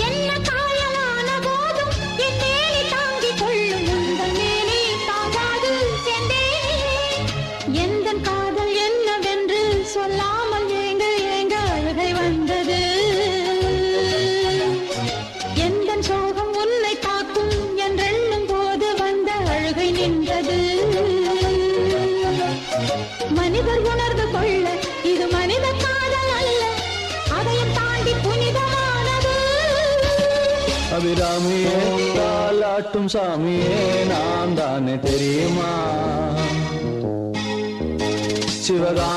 என்ன காயலான போதும் என் மேனி தாங்கிக் கொள்ளும் உங்கள் மேனி தாங்காது சென்றேனே. எந்தன் காதல் என்னவென்று சொல்லாமல் ஏங்க ஏங்க அழுகை வந்தது. எந்தன் சோகம் உன்னை தாக்கும் என்றெண்ணும் போது வந்த அழுகை நின்றது. மனிதர் உணர்ந்து கொள்ள இது மனித காதல் அல்ல, அதையும் தாண்டி புனிதமானது. அபிராமியே தாலாட்டும் சாமியே நான் தானே தெரியுமா சிவகா